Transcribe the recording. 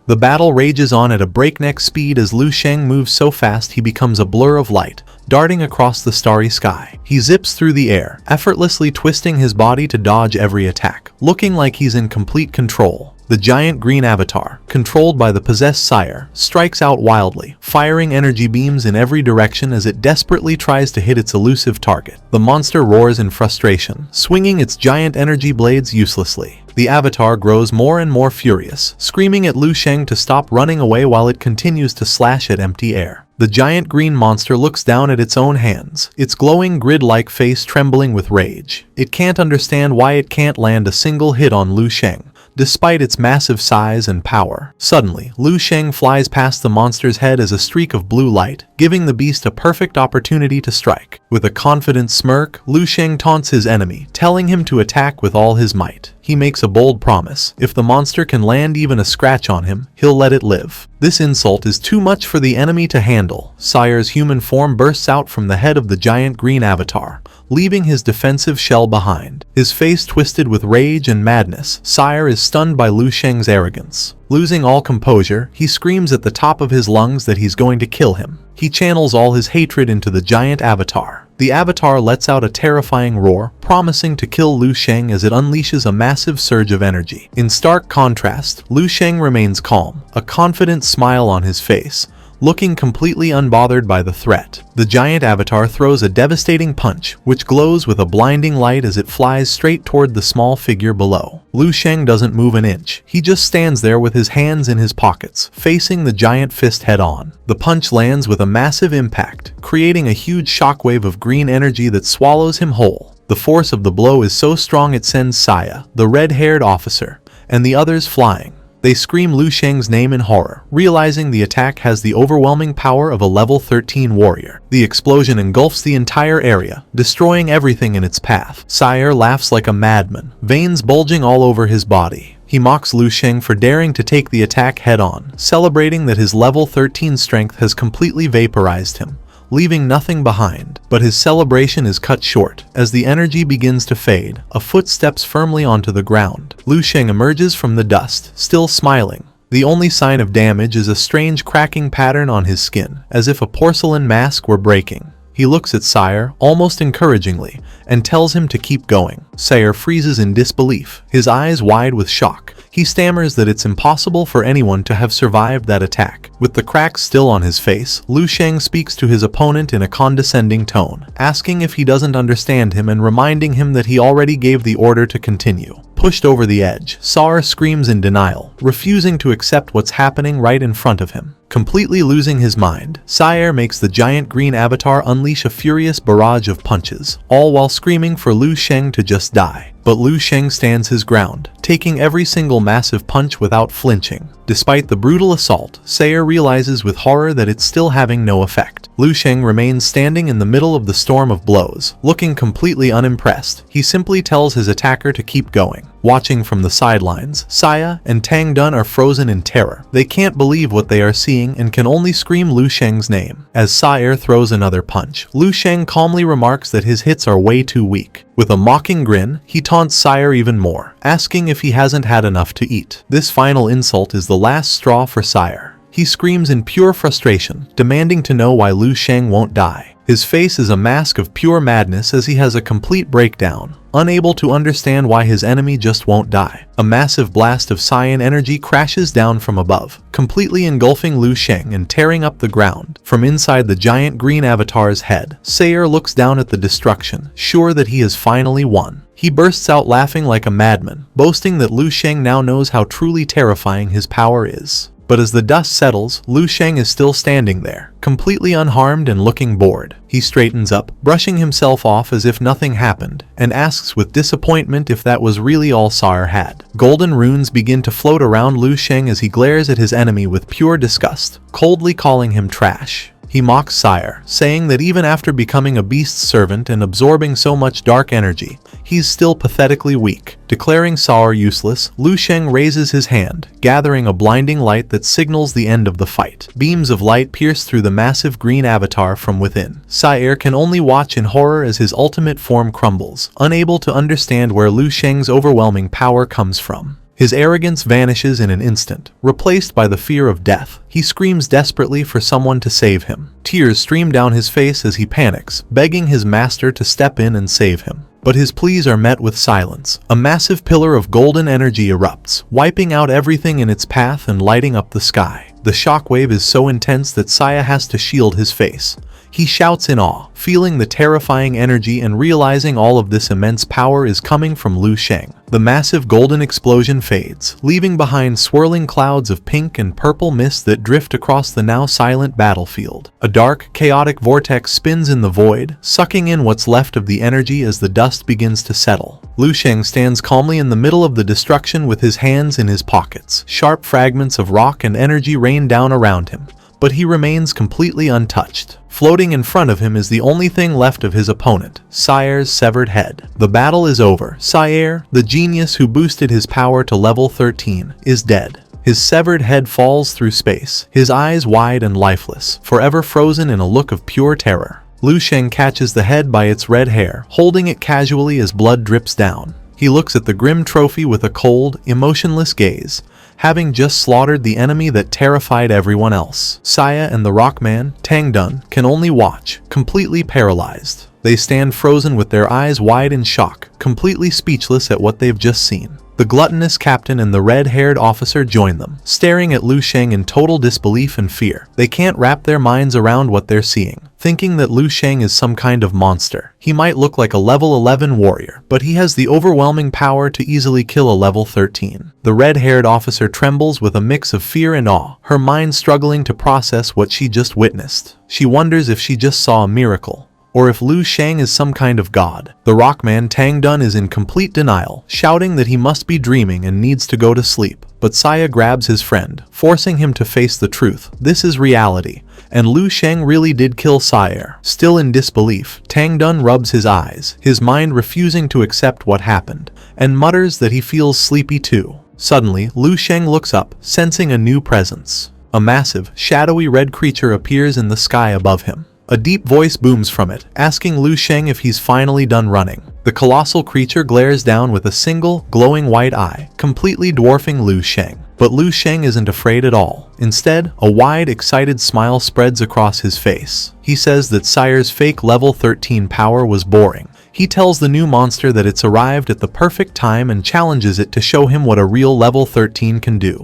The battle rages on at a breakneck speed as Lu Sheng moves so fast he becomes a blur of light, darting across the starry sky. He zips through the air, effortlessly twisting his body to dodge every attack, looking like he's in complete control. The giant green avatar, controlled by the possessed Sire, strikes out wildly, firing energy beams in every direction as it desperately tries to hit its elusive target. The monster roars in frustration, swinging its giant energy blades uselessly. The avatar grows more and more furious, screaming at Lu Sheng to stop running away while it continues to slash at empty air. The giant green monster looks down at its own hands, its glowing grid-like face trembling with rage. It can't understand why it can't land a single hit on Lu Sheng, despite its massive size and power. Suddenly, Lu Sheng flies past the monster's head as a streak of blue light, giving the beast a perfect opportunity to strike. With a confident smirk, Lu Sheng taunts his enemy, telling him to attack with all his might. He makes a bold promise: if the monster can land even a scratch on him, he'll let it live. This insult is too much for the enemy to handle. Sire's human form bursts out from the head of the giant green avatar, leaving his defensive shell behind. His face twisted with rage and madness, Sire is stunned by Lu Sheng's arrogance. Losing all composure, he screams at the top of his lungs that he's going to kill him. He channels all his hatred into the giant avatar. The avatar lets out a terrifying roar, promising to kill Lu Sheng as it unleashes a massive surge of energy. In stark contrast, Lu Sheng remains calm, a confident smile on his face, looking completely unbothered by the threat. The giant avatar throws a devastating punch, which glows with a blinding light as it flies straight toward the small figure below. Lu Sheng doesn't move an inch. He just stands there with his hands in his pockets, facing the giant fist head-on. The punch lands with a massive impact, creating a huge shockwave of green energy that swallows him whole. The force of the blow is so strong it sends Sire, the red-haired officer, and the others flying. They scream Lu Sheng's name in horror, realizing the attack has the overwhelming power of a level 13 warrior. The explosion engulfs the entire area, destroying everything in its path. Sire laughs like a madman, veins bulging all over his body. He mocks Lu Sheng for daring to take the attack head-on, celebrating that his level 13 strength has completely vaporized him, leaving nothing behind. But his celebration is cut short. As the energy begins to fade, a foot steps firmly onto the ground. Lu Sheng emerges from the dust, still smiling. The only sign of damage is a strange cracking pattern on his skin, as if a porcelain mask were breaking. He looks at Sire, almost encouragingly, and tells him to keep going. Sire freezes in disbelief, his eyes wide with shock. He stammers that it's impossible for anyone to have survived that attack. With the cracks still on his face, Lu Sheng speaks to his opponent in a condescending tone, asking if he doesn't understand him and reminding him that he already gave the order to continue. Pushed over the edge, Sire screams in denial, refusing to accept what's happening right in front of him. Completely losing his mind, Sire makes the giant green avatar unleash a furious barrage of punches, all while screaming for Lu Sheng to just die. But Lu Sheng stands his ground, taking every single massive punch without flinching. Despite the brutal assault, Sire realizes with horror that it's still having no effect. Lu Sheng remains standing in the middle of the storm of blows, looking completely unimpressed. He simply tells his attacker to keep going. Watching from the sidelines, Sire and Tang Dun are frozen in terror. They can't believe what they are seeing and can only scream Lu Sheng's name. As Sire throws another punch, Lu Sheng calmly remarks that his hits are way too weak. With a mocking grin, he taunts Sire even more, asking if he hasn't had enough to eat. This final insult is the last straw for Sire. He screams in pure frustration, demanding to know why Lu Sheng won't die. His face is a mask of pure madness as he has a complete breakdown, unable to understand why his enemy just won't die. A massive blast of cyan energy crashes down from above, completely engulfing Lu Sheng and tearing up the ground. From inside the giant green avatar's head, Sire looks down at the destruction, sure that he has finally won. He bursts out laughing like a madman, boasting that Lu Sheng now knows how truly terrifying his power is. But as the dust settles, Lu Sheng is still standing there, completely unharmed and looking bored. He straightens up, brushing himself off as if nothing happened, and asks with disappointment if that was really all Sire had. Golden runes begin to float around Lu Sheng as he glares at his enemy with pure disgust, coldly calling him trash. He mocks Sire, saying that even after becoming a beast's servant and absorbing so much dark energy, he's still pathetically weak. Declaring Sire useless, Lu Sheng raises his hand, gathering a blinding light that signals the end of the fight. Beams of light pierce through the massive green avatar from within. Sire can only watch in horror as his ultimate form crumbles, unable to understand where Lu Sheng's overwhelming power comes from. His arrogance vanishes in an instant, replaced by the fear of death. He screams desperately for someone to save him. Tears stream down his face as he panics, begging his master to step in and save him. But his pleas are met with silence. A massive pillar of golden energy erupts, wiping out everything in its path and lighting up the sky. The shockwave is so intense that Sire has to shield his face. He shouts in awe, feeling the terrifying energy and realizing all of this immense power is coming from Lu Sheng. The massive golden explosion fades, leaving behind swirling clouds of pink and purple mist that drift across the now silent battlefield. A dark, chaotic vortex spins in the void, sucking in what's left of the energy as the dust begins to settle. Lu Sheng stands calmly in the middle of the destruction with his hands in his pockets. Sharp fragments of rock and energy rain down around him, but he remains completely untouched. Floating in front of him is the only thing left of his opponent, Sire's severed head. The battle is over. Sire, the genius who boosted his power to level 13, is dead. His severed head falls through space, his eyes wide and lifeless, forever frozen in a look of pure terror. Lu Sheng catches the head by its red hair, holding it casually as blood drips down. He looks at the grim trophy with a cold, emotionless gaze, having just slaughtered the enemy that terrified everyone else. Sire and the Rockman, Tang Dun, can only watch, completely paralyzed. They stand frozen with their eyes wide in shock, completely speechless at what they've just seen. The gluttonous captain and the red-haired officer join them, staring at Lu Sheng in total disbelief and fear. They can't wrap their minds around what they're seeing, thinking that Lu Sheng is some kind of monster. He might look like a level 11 warrior, but he has the overwhelming power to easily kill a level 13. The red-haired officer trembles with a mix of fear and awe, her mind struggling to process what she just witnessed. She wonders if she just saw a miracle, or if Lu Sheng is some kind of god. The Rockman Tang Dun is in complete denial, shouting that he must be dreaming and needs to go to sleep. But Sire grabs his friend, forcing him to face the truth. This is reality, and Lu Sheng really did kill Sire. Still in disbelief, Tang Dun rubs his eyes, his mind refusing to accept what happened, and mutters that he feels sleepy too. Suddenly, Lu Sheng looks up, sensing a new presence. A massive, shadowy red creature appears in the sky above him. A deep voice booms from it, asking Lu Sheng if he's finally done running. The colossal creature glares down with a single, glowing white eye, completely dwarfing Lu Sheng. But Lu Sheng isn't afraid at all. Instead, a wide, excited smile spreads across his face. He says that Sire's fake level 13 power was boring. He tells the new monster that it's arrived at the perfect time and challenges it to show him what a real level 13 can do.